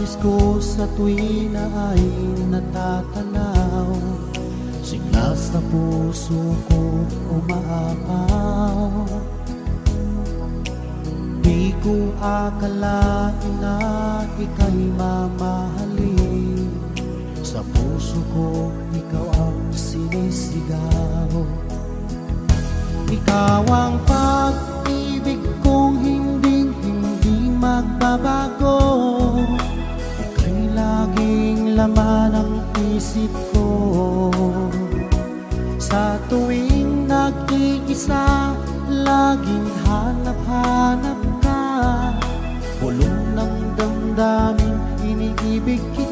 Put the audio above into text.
nais ko sa tuwi na ay natatanaw, sigla sa puso ko umaapaw. Di ko akalain na ika'y mamahalin, sa puso ko ikaw ang sinisigaw. Ikaw ang pag-ibig kong hindi magbabago, ika'y laging laman ng isip ko. Sa tuwing nag-iisa, laging hanap-hanap ka, bulong ng damdamin, iniibig kita.